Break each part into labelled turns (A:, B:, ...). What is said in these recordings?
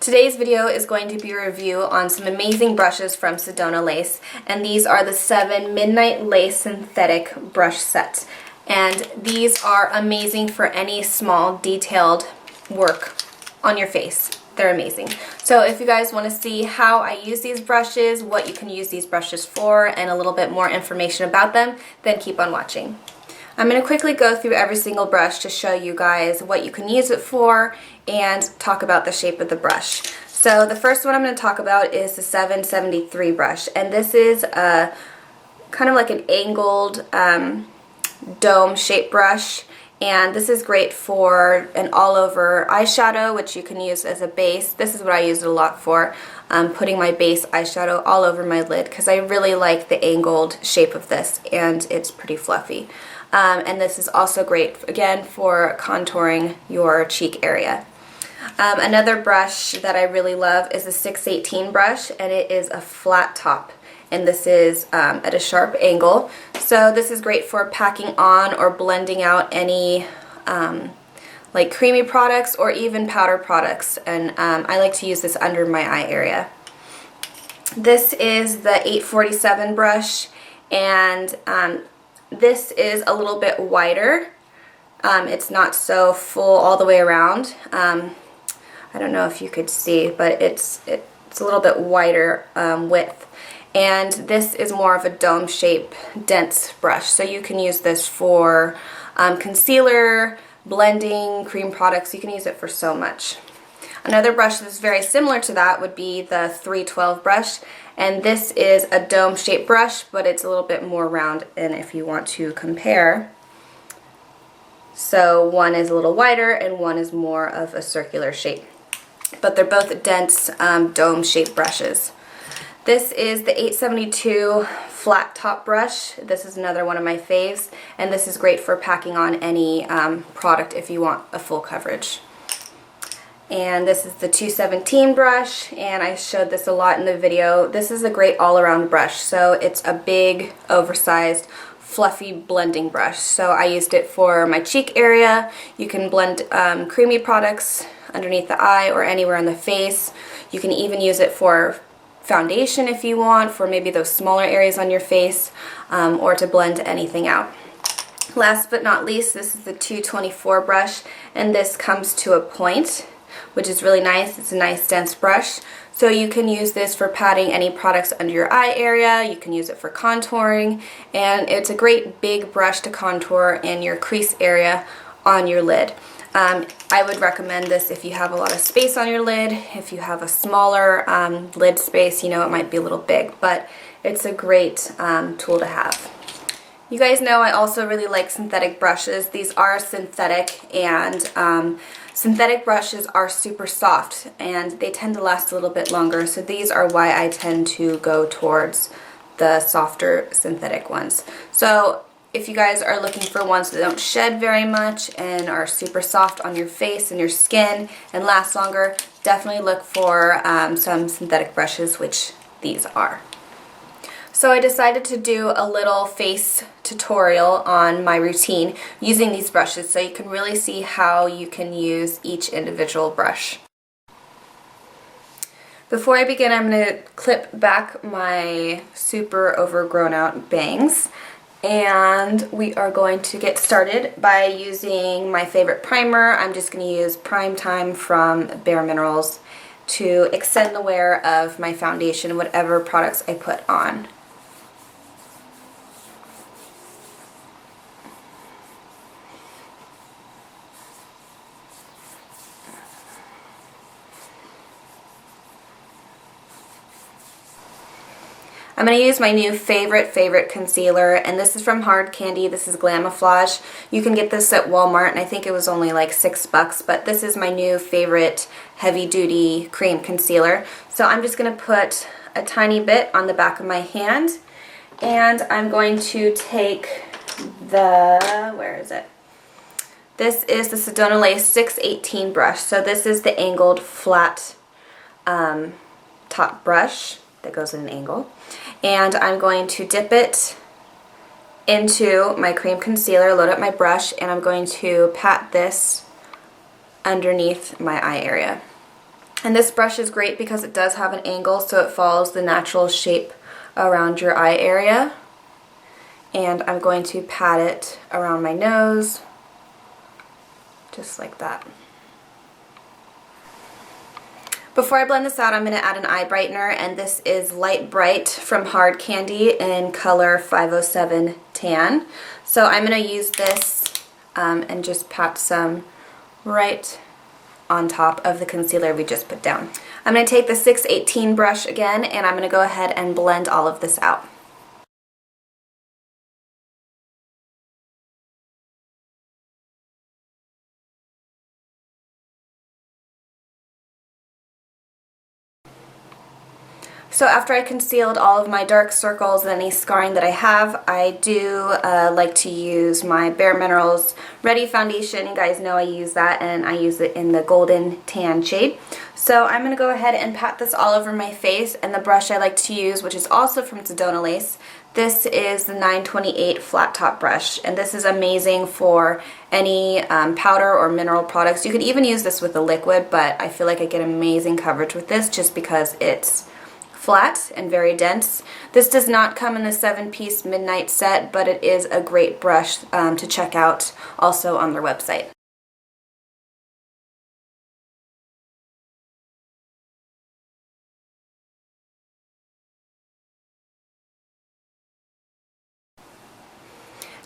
A: Today's video is going to be a review on some amazing brushes from Sedona Lace, and these are the Se7ven Midnight Lace Synthetic Brush Set. And these are amazing for any small detailed work on your face. They're amazing. So if you guys want to see how I use these brushes, what you can use these brushes for, and a little bit more information about them, then keep on watching. I'm going to quickly go through every single brush to show you guys what you can use it for and talk about the shape of the brush. So the first one I'm going to talk about is the Se773 brush, and this is a kind of like an angled dome shaped brush, and this is great for an all over eyeshadow, which you can use as a base. This is what I use it a lot for, putting my base eyeshadow all over my lid because I really like the angled shape of this and it's pretty fluffy. And this is also great, again, for contouring your cheek area. Another brush that I really love is the 618 brush, and it is a flat top. And this is at a sharp angle. So this is great for packing on or blending out any like creamy products or even powder products. And I like to use this under my eye area. This is the 847 brush, and this is a little bit wider. It's not so full all the way around. I don't know if you could see, but it's a little bit wider width. And this is more of a dome shape, dense brush. So you can use this for concealer, blending, cream products. You can use it for so much. Another brush that's very similar to that would be the 312 brush, and this is a dome shaped brush, but it's a little bit more round, and if you want to compare, so one is a little wider and one is more of a circular shape, but they're both dense dome shaped brushes. This is the 872 flat top brush. This is another one of my faves, and this is great for packing on any product if you want a full coverage. And this is the 217 brush, and I showed this a lot in the video. This is a great all-around brush, so it's a big, oversized, fluffy blending brush. So I used it for my cheek area. You can blend creamy products underneath the eye or anywhere on the face. You can even use it for foundation if you want, for maybe those smaller areas on your face, or to blend anything out. Last but not least, this is the 224 brush, and this comes to a point, which is really nice. It's a nice dense brush, so you can use this for patting any products under your eye area. You can use it for contouring, and it's a great big brush to contour in your crease area on your lid. I would recommend this if you have a lot of space on your lid. If you have a smaller lid space, you know, it might be a little big, but it's a great tool to have. You guys know I also really like synthetic brushes. These are synthetic, and synthetic brushes are super soft and they tend to last a little bit longer, so these are why I tend to go towards the softer synthetic ones. So if you guys are looking for ones that don't shed very much and are super soft on your face and your skin and last longer, definitely look for some synthetic brushes, which these are. So I decided to do a little face tutorial on my routine using these brushes so you can really see how you can use each individual brush. Before I begin, I'm going to clip back my super overgrown out bangs, and we are going to get started by using my favorite primer. I'm just going to use Prime Time from Bare Minerals to extend the wear of my foundation, whatever products I put on. I'm going to use my new favorite concealer, and this is from Hard Candy. This is Glamouflage. You can get this at Walmart, and I think it was only like $6, but this is my new favorite heavy-duty cream concealer. So I'm just going to put a tiny bit on the back of my hand, and I'm going to take the, where is it? This is the Sedona Lace 618 brush. So this is the angled flat top brush that goes at an angle, and I'm going to dip it into my cream concealer, load up my brush, and I'm going to pat this underneath my eye area. And this brush is great because it does have an angle, so it follows the natural shape around your eye area. And I'm going to pat it around my nose, just like that. Before I blend this out, I'm going to add an eye brightener, and this is Light Bright from Hard Candy in color 507 Tan. So I'm going to use this and just pat some right on top of the concealer we just put down. I'm going to take the 618 brush again, and I'm going to go ahead and blend all of this out. So after I concealed all of my dark circles and any scarring that I have, I do like to use my Bare Minerals Ready Foundation. You guys know I use that, and I use it in the golden tan shade. So I'm going to go ahead and pat this all over my face, and the brush I like to use, which is also from Sedona Lace, this is the 928 flat top brush, and this is amazing for any powder or mineral products. You could even use this with a liquid, but I feel like I get amazing coverage with this just because it's flat and very dense. This does not come in the 7-piece midnight set, but it is a great brush to check out also on their website.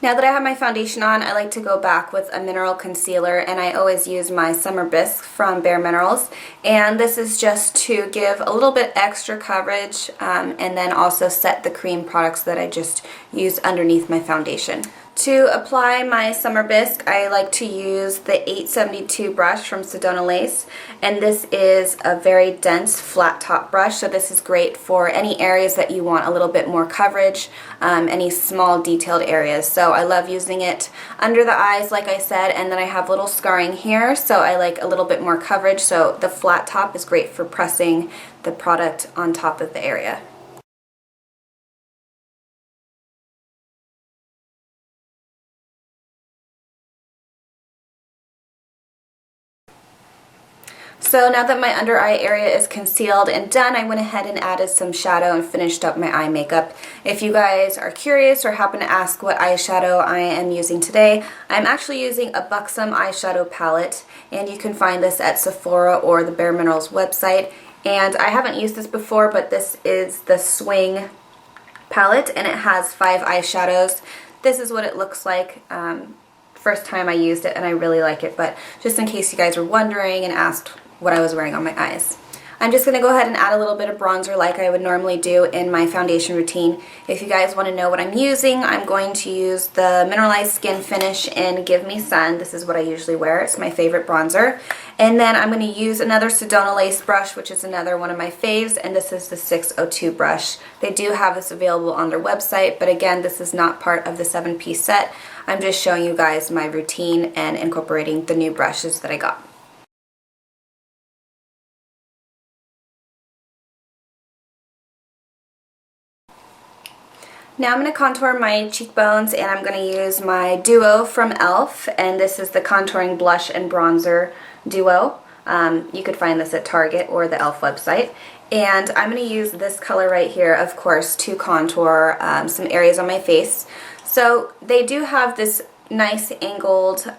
A: Now that I have my foundation on, I like to go back with a mineral concealer, and I always use my Summer Bisque from Bare Minerals, and this is just to give a little bit extra coverage and then also set the cream products that I just use underneath my foundation. To apply my Summer Bisque, I like to use the 872 brush from Sedona Lace, and this is a very dense flat top brush, so this is great for any areas that you want a little bit more coverage, any small detailed areas. So I love using it under the eyes, like I said, and then I have little scarring here, so I like a little bit more coverage, so the flat top is great for pressing the product on top of the area. So now that my under eye area is concealed and done, I went ahead and added some shadow and finished up my eye makeup. If you guys are curious or happen to ask what eyeshadow I am using today, I'm actually using a Buxom eyeshadow palette, and you can find this at Sephora or the Bare Minerals website. And I haven't used this before, but this is the Swing palette, and it has 5 eyeshadows. This is what it looks like. First time I used it, and I really like it, but just in case you guys were wondering and asked what I was wearing on my eyes. I'm just going to go ahead and add a little bit of bronzer like I would normally do in my foundation routine. If you guys want to know what I'm using, I'm going to use the Mineralized Skin Finish in Give Me Sun. This is what I usually wear. It's my favorite bronzer. And then I'm going to use another Sedona Lace brush, which is another one of my faves, and this is the 602 brush. They do have this available on their website, but again, this is not part of the 7-piece set. I'm just showing you guys my routine and incorporating the new brushes that I got. Now I'm going to contour my cheekbones, and I'm going to use my duo from e.l.f. and this is the Contouring Blush and Bronzer Duo. You could find this at Target or the e.l.f. website. And I'm going to use this color right here, of course, to contour some areas on my face. So they do have this nice angled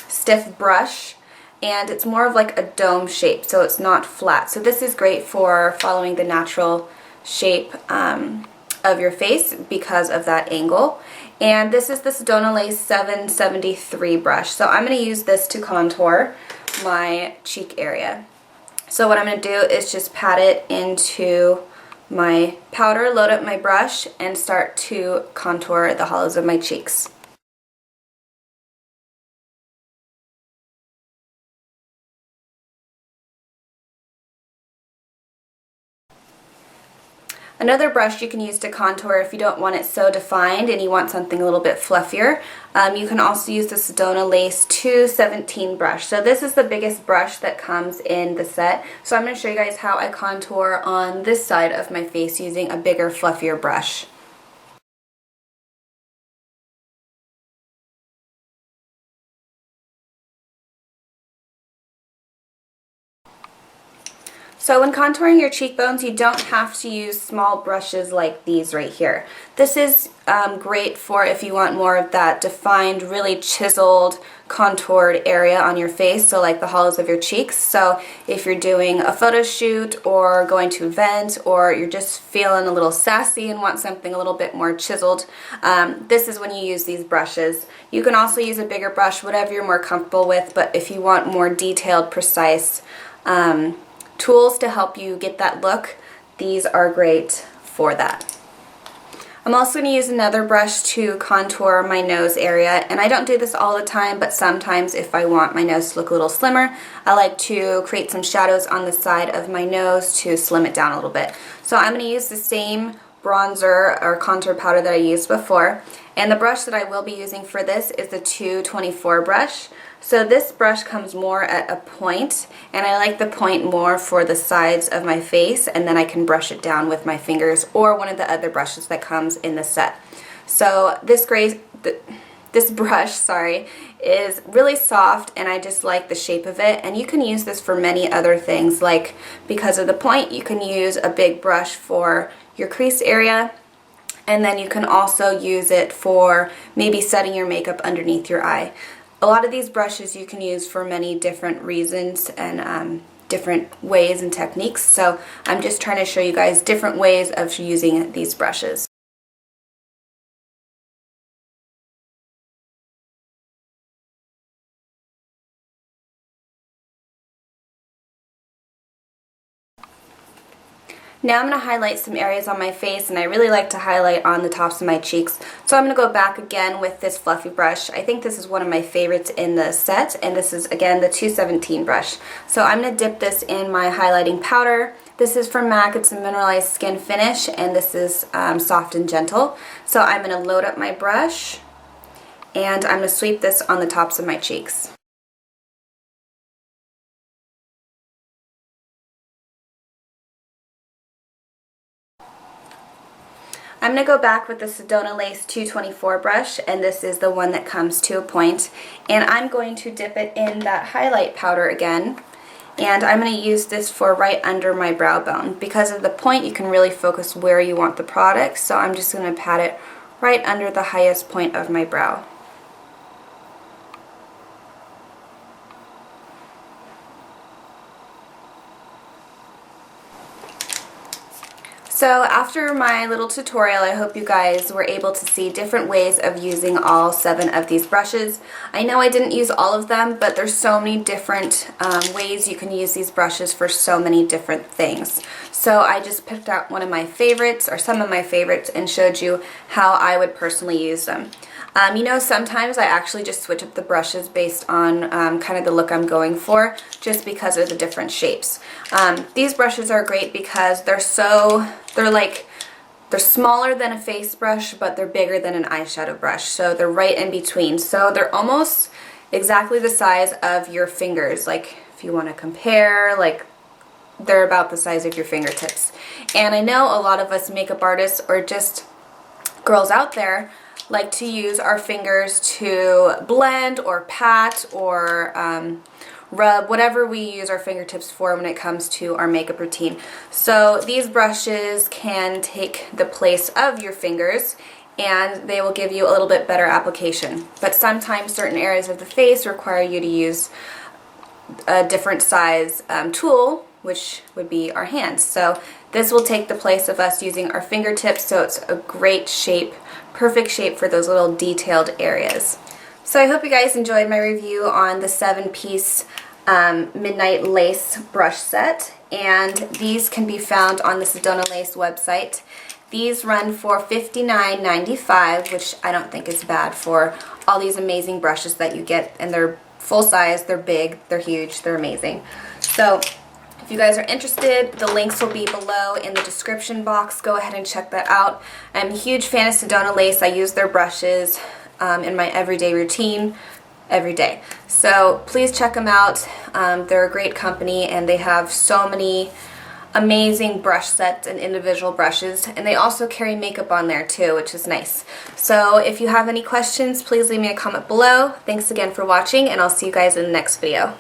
A: stiff brush, and it's more of like a dome shape, so it's not flat. So this is great for following the natural shape of your face because of that angle. And this is the Sedona Lace 773 brush. So I'm going to use this to contour my cheek area. So what I'm going to do is just pat it into my powder, load up my brush, and start to contour the hollows of my cheeks. Another brush you can use to contour if you don't want it so defined and you want something a little bit fluffier, you can also use the Sedona Lace 217 brush. So this is the biggest brush that comes in the set. So I'm going to show you guys how I contour on this side of my face using a bigger, fluffier brush. So when contouring your cheekbones, you don't have to use small brushes like these right here. This is great for if you want more of that defined, really chiseled, contoured area on your face, so like the hollows of your cheeks. So if you're doing a photo shoot or going to an event, or you're just feeling a little sassy and want something a little bit more chiseled, this is when you use these brushes. You can also use a bigger brush, whatever you're more comfortable with, but if you want more detailed, precise tools to help you get that look, these are great for that. I'm also going to use another brush to contour my nose area, and I don't do this all the time, but sometimes if I want my nose to look a little slimmer, I like to create some shadows on the side of my nose to slim it down a little bit. So I'm going to use the same bronzer or contour powder that I used before, and the brush that I will be using for this is the 224 brush. So this brush comes more at a point, and I like the point more for the sides of my face, and then I can brush it down with my fingers or one of the other brushes that comes in the set. So this brush, sorry, is really soft, and I just like the shape of it, and you can use this for many other things, like because of the point you can use a big brush for your crease area, and then you can also use it for maybe setting your makeup underneath your eye. A lot of these brushes you can use for many different reasons and different ways and techniques, so I'm just trying to show you guys different ways of using these brushes. Now I'm going to highlight some areas on my face, and I really like to highlight on the tops of my cheeks. So I'm going to go back again with this fluffy brush. I think this is one of my favorites in the set, and this is again the 217 brush. So I'm going to dip this in my highlighting powder. This is from MAC, it's a mineralized skin finish, and this is soft and gentle. So I'm going to load up my brush, and I'm going to sweep this on the tops of my cheeks. I'm going to go back with the Sedona Lace 224 brush, and this is the one that comes to a point, and I'm going to dip it in that highlight powder again, and I'm going to use this for right under my brow bone. Because of the point, you can really focus where you want the product, so I'm just going to pat it right under the highest point of my brow. So after my little tutorial, I hope you guys were able to see different ways of using all 7 of these brushes. I know I didn't use all of them, but there's so many different ways you can use these brushes for so many different things. So I just picked out one of my favorites, or some of my favorites, and showed you how I would personally use them. You know, sometimes I actually just switch up the brushes based on kind of the look I'm going for, just because of the different shapes. These brushes are great because they're smaller than a face brush, but they're bigger than an eyeshadow brush, so they're right in between. So they're almost exactly the size of your fingers. Like, if you want to compare, like, they're about the size of your fingertips. And I know a lot of us makeup artists, or just girls out there, like to use our fingers to blend or pat or rub, whatever we use our fingertips for when it comes to our makeup routine. So these brushes can take the place of your fingers, and they will give you a little bit better application. But sometimes certain areas of the face require you to use a different size tool, which would be our hands. So this will take the place of us using our fingertips, so it's a great shape, perfect shape for those little detailed areas. So I hope you guys enjoyed my review on the 7-piece Midnight Lace brush set, and these can be found on the Sedona Lace website. These run for $59.95, which I don't think is bad for all these amazing brushes that you get, and they're full size, they're big, they're huge, they're amazing. So if you guys are interested, the links will be below in the description box. Go ahead and check that out. I'm a huge fan of Sedona Lace. I use their brushes in my everyday routine every day. So please check them out. They're a great company, and they have so many amazing brush sets and individual brushes, and they also carry makeup on there too, which is nice. So if you have any questions, please leave me a comment below. Thanks again for watching, and I'll see you guys in the next video.